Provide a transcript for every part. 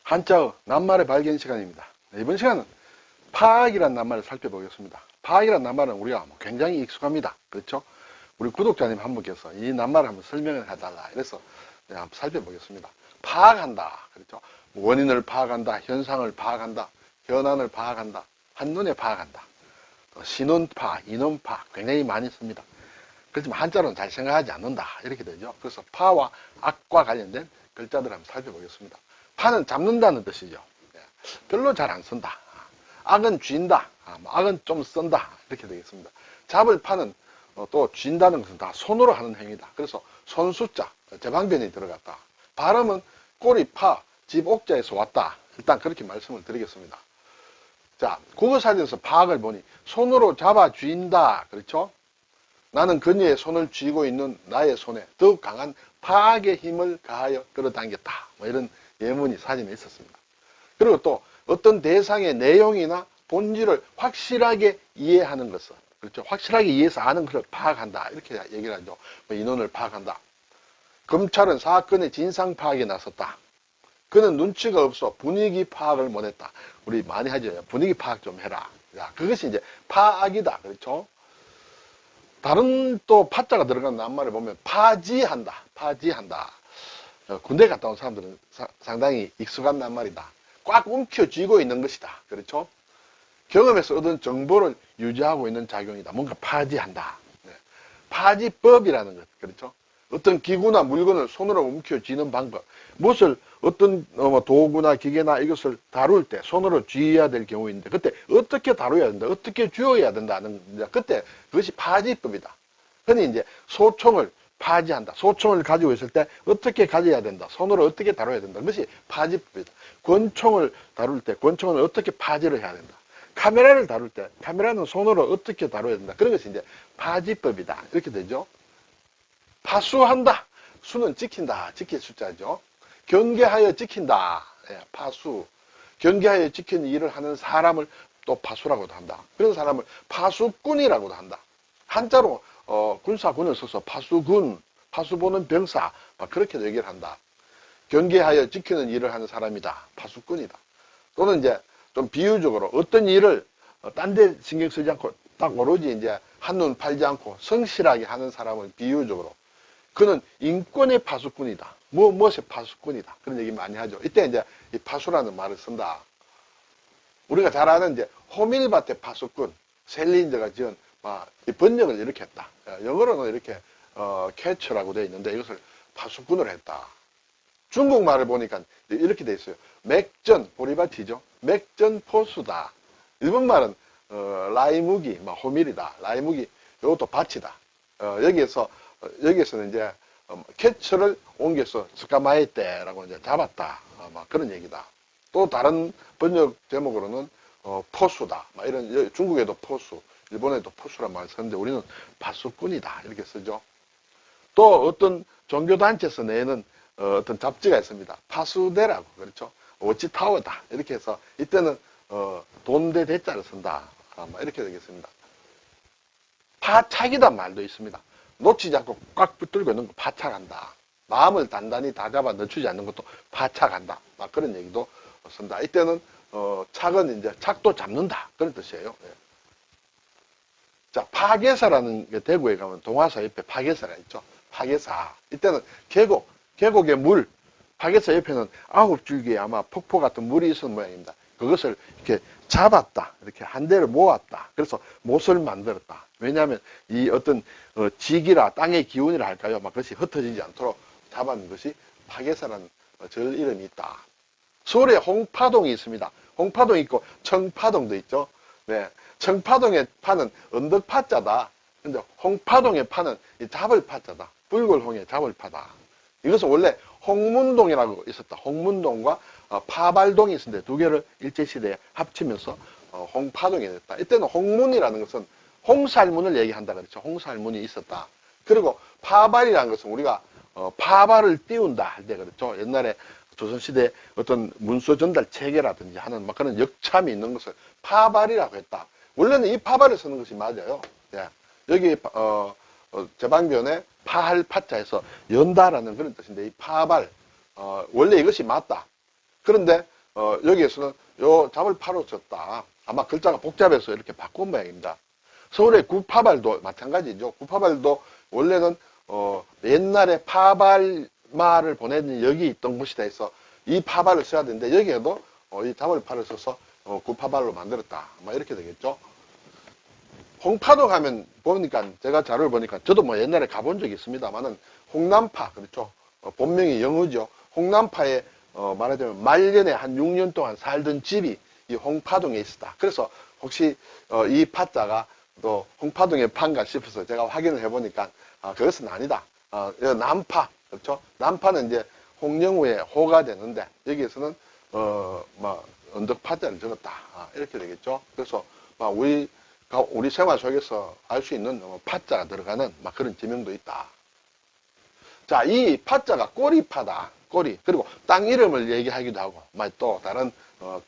한자어 낱말의 발견 시간입니다. 이번 시간은 파악이란 낱말을 살펴보겠습니다. 파악이란 낱말은 우리가 굉장히 익숙합니다. 그렇죠? 우리 구독자님 한 분께서 이 낱말을 한번 설명을 해달라. 이래서 한번 살펴보겠습니다. 파악한다. 그렇죠? 원인을 파악한다. 현상을 파악한다. 현안을 파악한다. 한눈에 파악한다. 신원파악, 인원파악 굉장히 많이 씁니다. 그렇지만 한자로는 잘 생각하지 않는다. 이렇게 되죠. 그래서 파와 악과 관련된 글자들을 한번 살펴보겠습니다. 파는 잡는다는 뜻이죠. 별로 잘 안 쓴다. 악은 쥔다. 악은 좀 쓴다. 이렇게 되겠습니다. 잡을 파는 또 쥔다는 것은 다 손으로 하는 행위다. 그래서 손수자, 제방변이 들어갔다. 발음은 꼬리, 파, 집, 옥자에서 왔다. 일단 그렇게 말씀을 드리겠습니다. 자, 국어사전에서 파악을 보니 손으로 잡아 쥔다. 그렇죠? 나는 그녀의 손을 쥐고 있는 나의 손에 더욱 강한 파악의 힘을 가하여 끌어당겼다. 뭐 이런 예문이 사전에 있었습니다. 그리고 또 어떤 대상의 내용이나 본질을 확실하게 이해하는 것을, 그렇죠? 확실하게 이해해서 아는 것을 파악한다. 이렇게 얘기를 하죠. 뭐 인원을 파악한다. 검찰은 사건의 진상 파악에 나섰다. 그는 눈치가 없어 분위기 파악을 못했다. 우리 많이 하죠. 분위기 파악 좀 해라. 야, 그것이 이제 파악이다. 그렇죠? 다른 또 파자가 들어간 낱말을 보면 파지한다. 파지한다. 군대 갔다 온 사람들은 상당히 익숙한 낱말이다. 꽉 움켜쥐고 있는 것이다. 그렇죠? 경험에서 얻은 정보를 유지하고 있는 작용이다. 뭔가 파지한다. 네. 파지법이라는 것. 그렇죠? 어떤 기구나 물건을 손으로 움켜쥐는 방법. 무엇을 어떤 도구나 기계나 이것을 다룰 때 손으로 쥐어야 될 경우인데 그때 어떻게 다뤄야 된다. 어떻게 쥐어야 된다는 그때 그것이 파지법이다. 흔히 이제 소총을 파지한다. 소총을 가지고 있을 때 어떻게 가져야 된다. 손으로 어떻게 다뤄야 된다. 그것이 파지법이다. 권총을 다룰 때 권총을 어떻게 파지를 해야 된다. 카메라를 다룰 때 카메라는 손으로 어떻게 다뤄야 된다. 그런 것이 이제 파지법이다. 이렇게 되죠. 파수한다. 수는 지킨다. 지킬 숫자죠. 경계하여 지킨다. 예, 파수. 경계하여 지키는 일을 하는 사람을 또 파수라고도 한다. 그런 사람을 파수꾼이라고도 한다. 한자로 군사군을 써서 파수군, 파수보는 병사 막 그렇게 얘기를 한다. 경계하여 지키는 일을 하는 사람이다. 파수꾼이다. 또는 이제 좀 비유적으로 어떤 일을 딴 데 신경 쓰지 않고 딱 오로지 이제 한눈 팔지 않고 성실하게 하는 사람을 비유적으로 그는 인권의 파수꾼이다. 무엇의 파수꾼이다. 그런 얘기 많이 하죠. 이때 이제 이 파수라는 말을 쓴다. 우리가 잘 아는 이제 호밀밭의 파수꾼, 셀린저가 지은 이 번역을 이렇게 했다. 영어로는 이렇게 캐처라고 되어 있는데 이것을 파수꾼으로 했다. 중국말을 보니까 이렇게 되어 있어요. 맥전, 보리밭이죠. 맥전 포수다. 일본말은 라이무기, 호밀이다. 라이무기, 이것도 밭이다. 여기에서는 이제 캐처를 옮겨서 스카마에테라고 이제 잡았다. 그런 얘기다. 또 다른 번역 제목으로는 포수다. 이런 중국에도 포수, 일본에도 포수란 말을 쓰는데 우리는 파수꾼이다. 이렇게 쓰죠. 또 어떤 종교단체에서 내는 어떤 잡지가 있습니다. 파수대라고. 그렇죠. 워치타워다. 이렇게 해서 이때는 돈대 대자를 쓴다. 이렇게 되겠습니다. 파착이란 말도 있습니다. 놓치지 않고 꽉 붙들고 있는 거 파착한다. 마음을 단단히 다잡아 늦추지 않는 것도 파착한다. 그런 얘기도 쓴다. 이때는 착은 이제 착도 잡는다. 그런 뜻이에요. 예. 자, 파괴사라는 게 대구에 가면 동화사 옆에 파괴사가 있죠. 파괴사. 이때는 계곡의 물, 파괴사 옆에는 9줄기의 아마 폭포 같은 물이 있었는 모양입니다. 그것을 이렇게 잡았다. 이렇게 한 대를 모았다. 그래서 못을 만들었다. 왜냐하면 이 어떤 지기라 땅의 기운이라 할까요? 그것이 흩어지지 않도록 잡아낸 것이 파괴사라는 절 이름이 있다. 서울에 홍파동이 있습니다. 홍파동이 있고 청파동도 있죠. 네. 청파동의 파는 언덕파자다. 근데 홍파동의 파는 잡을 파자다. 붉을홍의 잡을 파다. 이것은 원래 홍문동이라고 있었다. 홍문동과 파발동이 있었는데 두 개를 일제시대에 합치면서 홍파동이 됐다. 이때는 홍문이라는 것은 홍살문을 얘기한다 그랬죠. 홍살문이 있었다. 그리고 파발이라는 것은 우리가 파발을 띄운다 할 때 그랬죠. 옛날에 조선시대 어떤 문서 전달 체계라든지 하는 그런 역참이 있는 것을 파발이라고 했다. 원래는 이 파발을 쓰는 것이 맞아요. 예. 여기 제방변에 파할 파자에서 연다라는 그런 뜻인데 이 파발 원래 이것이 맞다. 그런데 여기에서는 요 잡을 파로 썼다. 아마 글자가 복잡해서 이렇게 바꾼 모양입니다. 서울의 구파발도 마찬가지죠. 구파발도 원래는 옛날에 파발마를 보내는 역이 있던 곳이다 해서 이 파발을 써야 되는데 여기에도 이 잡을 파를 써서 구파발로 만들었다. 아마 이렇게 되겠죠. 홍파도 가면 보니까 제가 자료를 보니까 저도 뭐 옛날에 가본 적이 있습니다만은 홍남파 그렇죠. 본명이 영어죠. 홍남파에 말하자면 말년에 한 6년 동안 살던 집이 이 홍파동에 있었다. 그래서 혹시 이 파자가 또 홍파동의 파인가 싶어서 제가 확인을 해보니까 그것은 아니다. 남파 그렇죠. 남파는 이제 홍영우의 호가 되는데 여기에서는 언덕파자를 적었다. 이렇게 되겠죠. 그래서 우리 생활 속에서 알 수 있는 파자가 들어가는 그런 지명도 있다. 자, 이 파자가 꼬리파다. 꼬리. 그리고 땅 이름을 얘기하기도 하고, 또 다른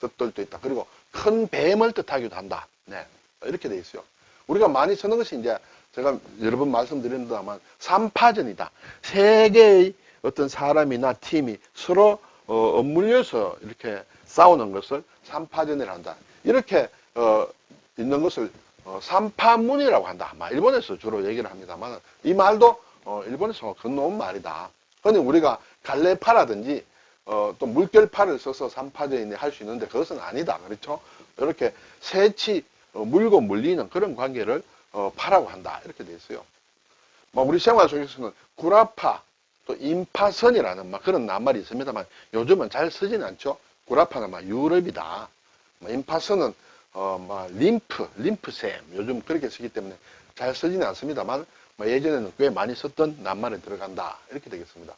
뜻들도 있다. 그리고 큰 뱀을 뜻하기도 한다. 네. 이렇게 돼 있어요. 우리가 많이 쓰는 것이 이제 제가 여러 번 말씀드렸습니다만, 삼파전이다. 세 개의 어떤 사람이나 팀이 서로 엇물려서 이렇게 싸우는 것을 삼파전이라 한다. 이렇게 있는 것을 삼파문이라고 한다. 일본에서 주로 얘기를 합니다만 이 말도 일본에서 건너온 말이다. 그런데 우리가 갈래파라든지 또 물결파를 써서 삼파전이 할 수 있는데 그것은 아니다. 그렇죠? 이렇게 새치 물고 물리는 그런 관계를 파라고 한다. 이렇게 돼 있어요. 우리 생활 속에서는 구라파 또 임파선이라는 그런 낱말이 있습니다만 요즘은 잘 쓰지는 않죠. 구라파는 유럽이다. 임파선은 림프샘 요즘 그렇게 쓰기 때문에 잘 쓰지는 않습니다만 예전에는 꽤 많이 썼던 낱말에 들어간다. 이렇게 되겠습니다.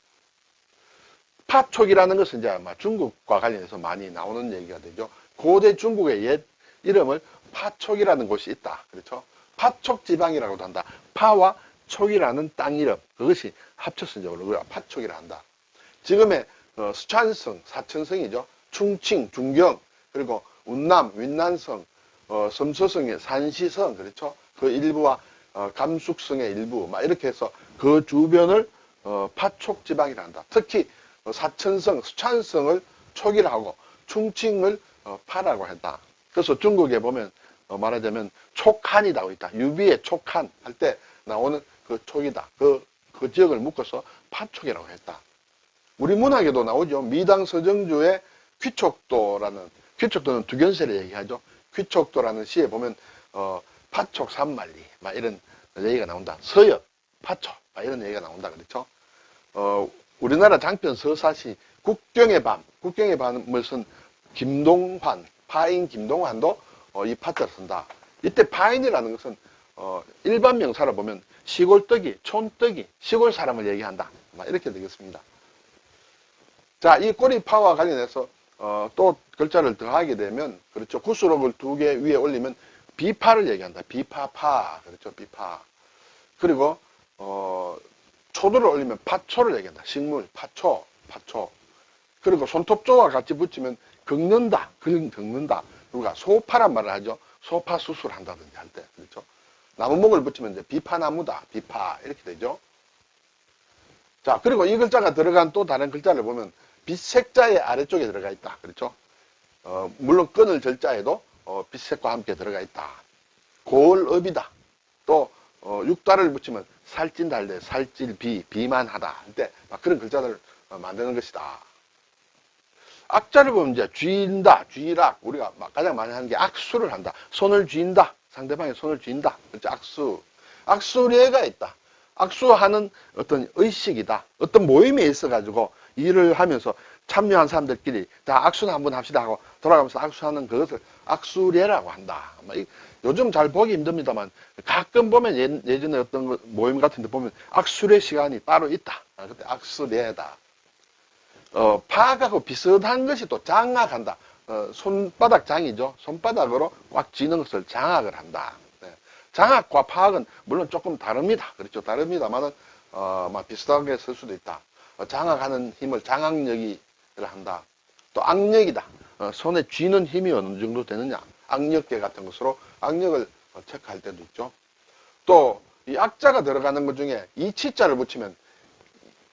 파촉이라는 것은 이제 중국과 관련해서 많이 나오는 얘기가 되죠. 고대 중국의 옛 이름을 파촉이라는 곳이 있다. 그렇죠? 파촉 지방이라고도 한다. 파와 촉이라는 땅 이름 그것이 합쳐서 이제 우리가 파촉이라 한다. 지금의 수촨성, 사천성이죠. 충칭, 중경 그리고 운남, 윈난성, 섬서성의 산시성 그렇죠? 그 일부와 감숙성의 일부 이렇게 해서 그 주변을 파촉 지방이라 한다. 특히 사천성, 수촨성을 촉이라 하고 충칭을 파라고 했다. 그래서 중국에 보면 말하자면 촉한이 나오고 있다. 유비의 촉한 할 때 나오는 그 촉이다. 그 지역을 묶어서 파촉이라고 했다. 우리 문학에도 나오죠. 미당 서정주의 귀촉도라는 귀촉도는 두견세를 얘기하죠. 귀촉도라는 시에 보면 파촉 삼만리 이런 얘기가 나온다. 서역, 파촉 이런 얘기가 나온다. 그렇죠? 우리나라 장편 서사시 국경의 밤을 쓴 김동환, 파인 김동환도 이 파자를 쓴다. 이때 파인이라는 것은 일반 명사로 보면 시골떡이, 촌떡이, 시골 사람을 얘기한다. 이렇게 되겠습니다. 자, 이 꼬리파와 관련해서 또 글자를 더하게 되면 그렇죠. 구수록을 2개 위에 올리면 비파를 얘기한다. 비파파 그렇죠. 비파. 그리고 초도를 올리면 파초를 얘기한다. 식물 파초. 그리고 손톱조와 같이 붙이면 긁는다. 긁는다. 우리가 소파란 말을 하죠. 소파 수술한다든지 할 때 그렇죠. 나무목을 붙이면 이제 비파나무다. 비파 이렇게 되죠. 자, 그리고 이 글자가 들어간 또 다른 글자를 보면 빛색자의 아래쪽에 들어가 있다. 그렇죠? 물론 끈을 절자에도 빛색과 함께 들어가 있다. 고을업이다. 또 육달을 붙이면 살찐다 할 때 살찔비, 비만하다 할 때 그런 글자들을 만드는 것이다. 악자를 보면 이제 쥐인다, 쥐락. 우리가 가장 많이 하는 게 악수를 한다. 손을 쥐인다. 상대방의 손을 쥐인다. 그렇죠? 악수. 악수례가 있다. 악수하는 어떤 의식이다. 어떤 모임에 있어가지고 일을 하면서 참여한 사람들끼리 자 악수나 한번 합시다 하고 돌아가면서 악수하는 그것을 악수례라고 한다. 요즘 잘 보기 힘듭니다만 가끔 보면 예전에 어떤 모임 같은 데 보면 악수례 시간이 따로 있다. 그때 악수례다. 파하고 비슷한 것이 또 장악한다. 손바닥 장이죠. 손바닥으로 꽉 쥐는 것을 장악을 한다. 네. 장악과 파악은 물론 조금 다릅니다. 그렇죠. 다릅니다만은 비슷하게 쓸 수도 있다. 장악하는 힘을 장악력이라 한다. 또 악력이다. 손에 쥐는 힘이 어느 정도 되느냐. 악력계 같은 것으로 악력을 체크할 때도 있죠. 또 이 악자가 들어가는 것 중에 이 치자를 붙이면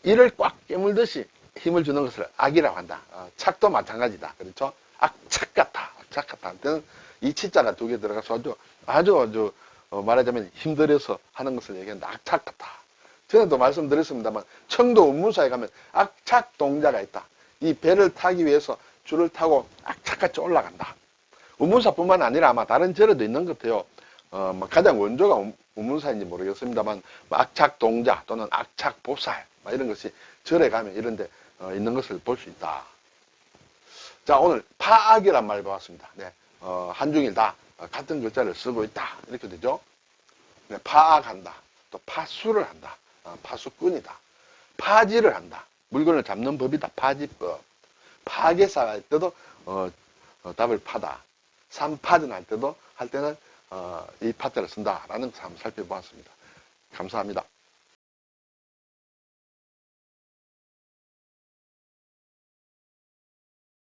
이를 꽉 깨물듯이 힘을 주는 것을 악이라고 한다. 착도 마찬가지다. 그렇죠? 악착 같다. 악착 같다. 할 때는 이 치자가 두 개 들어가서 아주 말하자면 힘들어서 하는 것을 얘기하는데 악착 같다. 전에도 말씀드렸습니다만 청도 운문사에 가면 악착 동자가 있다. 이 배를 타기 위해서 줄을 타고 악착같이 올라간다. 운문사뿐만 아니라 아마 다른 절에도 있는 것 같아요. 가장 원조가 운문사인지 모르겠습니다만 악착 동자 또는 악착 보살 이런 것이 절에 가면 이런 데 있는 것을 볼 수 있다. 자, 오늘 파악이란 말 배웠습니다. 네, 한중일 다 같은 글자를 쓰고 있다. 이렇게 되죠. 네, 파악한다. 또 파수를 한다. 파수꾼이다. 파지를 한다. 물건을 잡는 법이다. 파지법. 파괴사 할 때도 답을 파다. 삼파전 할 때는 이 파자를 쓴다라는 것을 한번 살펴보았습니다. 감사합니다.